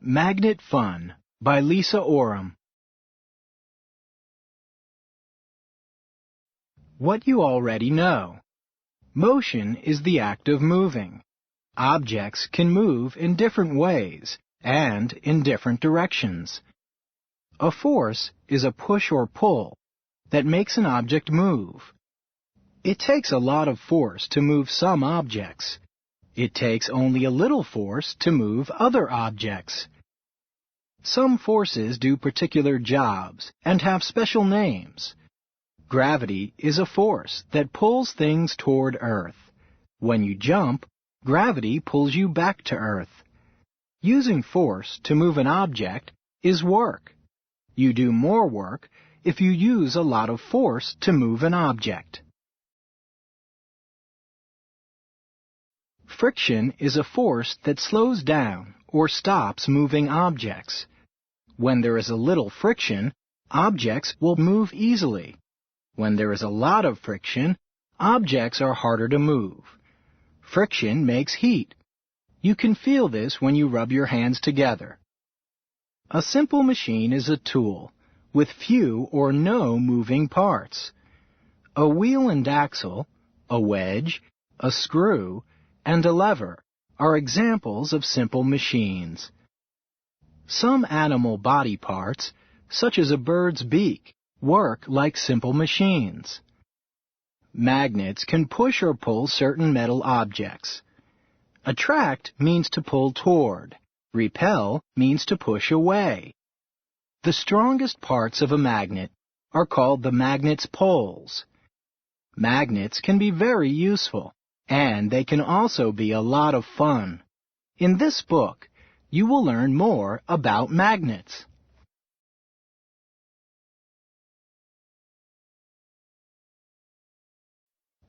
Magnet Fun by Lisa Oram. What you already know. Motion is the act of moving. Objects can move in different ways and in different directions. A force is a push or pull that makes an object move. It takes a lot of force to move some objects. It takes only a little force to move other objects. Some forces do particular jobs and have special names. Gravity is a force that pulls things toward Earth. When you jump, gravity pulls you back to Earth. Using force to move an object is work. You do more work if you use a lot of force to move an object. Friction is a force that slows down or stops moving objects. When there is a little friction, objects will move easily. When there is a lot of friction, objects are harder to move. Friction makes heat. You can feel this when you rub your hands together. A simple machine is a tool with few or no moving parts. A wheel and axle, a wedge, a screw, and a lever are examples of simple machines. Some animal body parts, such as a bird's beak, work like simple machines. Magnets can push or pull certain metal objects. Attract means to pull toward. Repel means to push away. The strongest parts of a magnet are called the magnet's poles. Magnets can be very useful, and they can also be a lot of fun. In this book, you will learn more about magnets.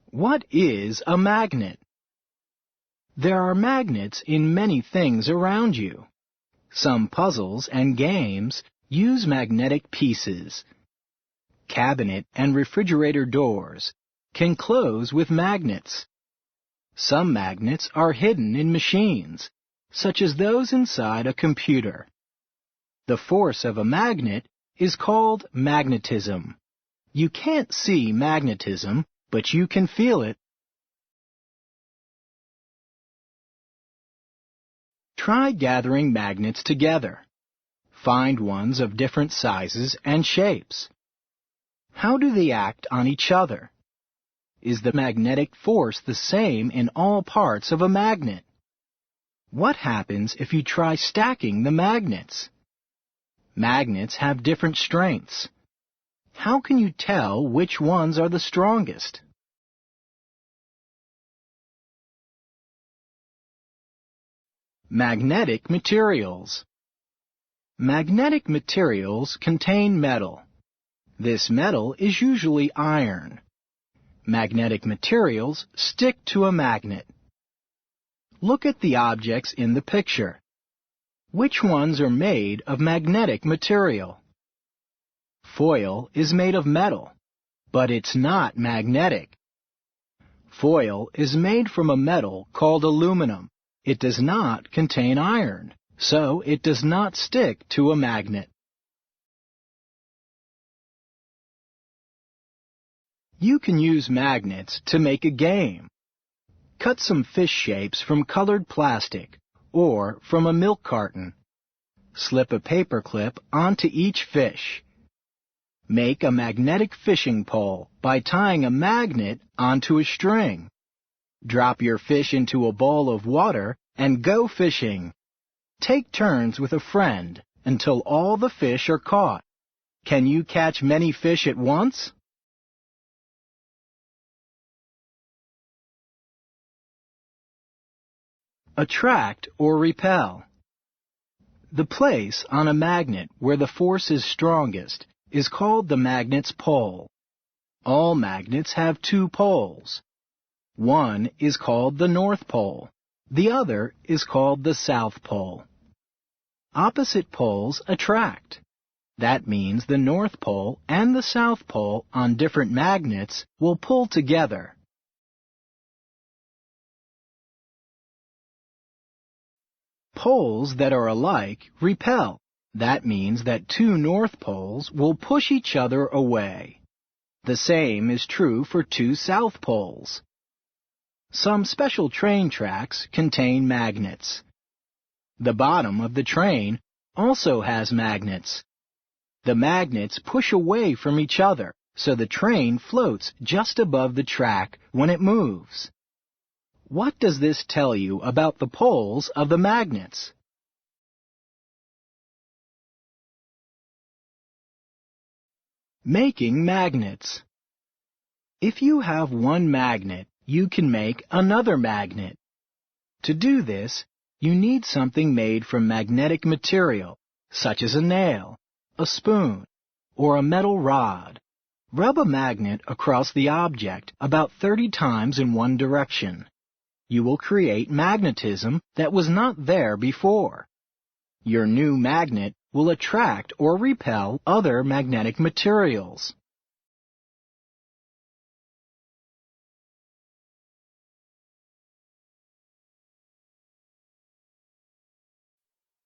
What is a magnet? There are magnets in many things around you. Some puzzles and games use magnetic pieces. Cabinet and refrigerator doors can close with magnets. Some magnets are hidden in machines, such as those inside a computer. The force of a magnet is called magnetism. You can't see magnetism, but you can feel it. Try gathering magnets together. Find ones of different sizes and shapes. How do they act on each other? Is the magnetic force the same in all parts of a magnet? What happens if you try stacking the magnets? Magnets have different strengths. How can you tell which ones are the strongest? Magnetic materials. Magnetic materials contain metal. This metal is usually iron. Magnetic materials stick to a magnet. Look at the objects in the picture. Which ones are made of magnetic material? Foil is made of metal, but it's not magnetic. Foil is made from a metal called aluminum. It does not contain iron, so it does not stick to a magnet. You can use magnets to make a game. Cut some fish shapes from colored plastic or from a milk carton. Slip a paper clip onto each fish. Make a magnetic fishing pole by tying a magnet onto a string. Drop your fish into a bowl of water and go fishing. Take turns with a friend until all the fish are caught. Can you catch many fish at once? Attract or repel. The place on a magnet where the force is strongest is called the magnet's pole. All magnets have two poles. One is called the North Pole. The other is called the South Pole. Opposite poles attract. That means the North Pole and the South Pole on different magnets will pull together. Poles that are alike repel. That means that two north poles will push each other away. The same is true for two south poles. Some special train tracks contain magnets. The bottom of the train also has magnets. The magnets push away from each other, so the train floats just above the track when it moves. What does this tell you about the poles of the magnets? Making magnets. If you have one magnet, you can make another magnet. To do this, you need something made from magnetic material, such as a nail, a spoon, or a metal rod. Rub a magnet across the object about 30 times in one direction. You will create magnetism that was not there before. Your new magnet will attract or repel other magnetic materials.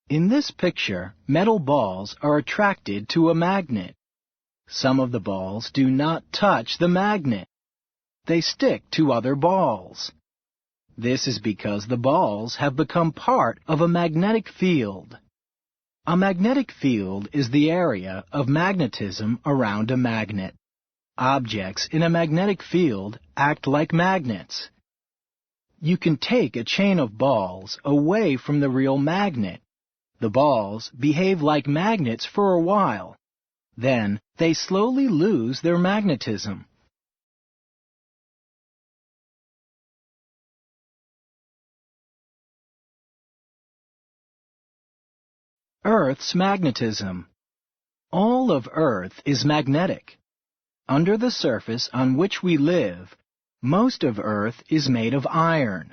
In this picture, metal balls are attracted to a magnet. Some of the balls do not touch the magnet. They stick to other balls. This is because the balls have become part of a magnetic field. A magnetic field is the area of magnetism around a magnet. Objects in a magnetic field act like magnets. You can take a chain of balls away from the real magnet. The balls behave like magnets for a while. Then they slowly lose their magnetism. Earth's magnetism. All of Earth is magnetic. Under the surface on which we live, most of Earth is made of iron.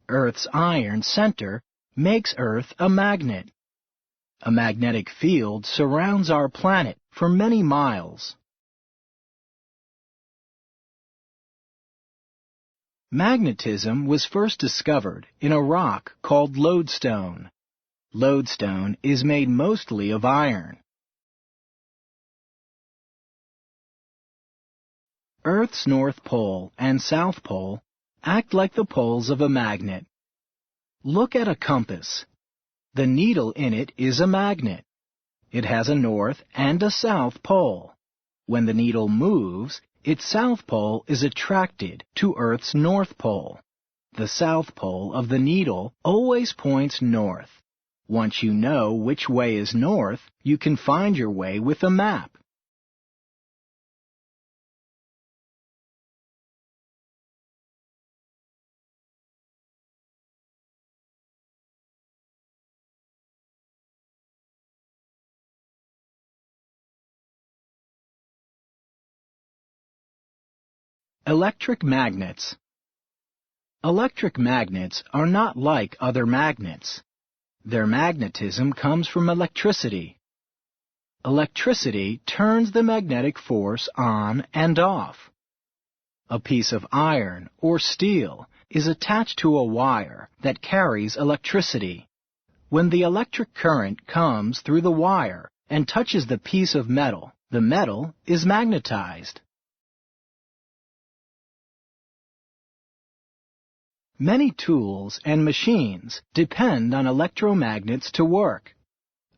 Earth's iron center makes Earth a magnet. A magnetic field surrounds our planet for many miles. Magnetism was first discovered in a rock called lodestone. Lodestone is made mostly of iron. Earth's North Pole and South Pole act like the poles of a magnet. Look at a compass. The needle in it is a magnet. It has a north and a south pole. When the needle moves, its south pole is attracted to Earth's north pole. The south pole of the needle always points north. Once you know which way is north, you can find your way with a map. Electric magnets. Electric magnets are not like other magnets. Their magnetism comes from electricity. Electricity turns the magnetic force on and off. A piece of iron or steel is attached to a wire that carries electricity. When the electric current comes through the wire and touches the piece of metal, the metal is magnetized. Many tools and machines depend on electromagnets to work.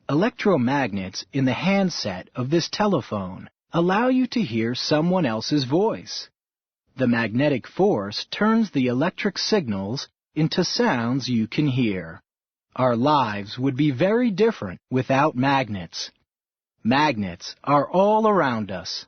Electromagnets in the handset of this telephone allow you to hear someone else's voice. The magnetic force turns the electric signals into sounds you can hear. Our lives would be very different without magnets. Magnets are all around us.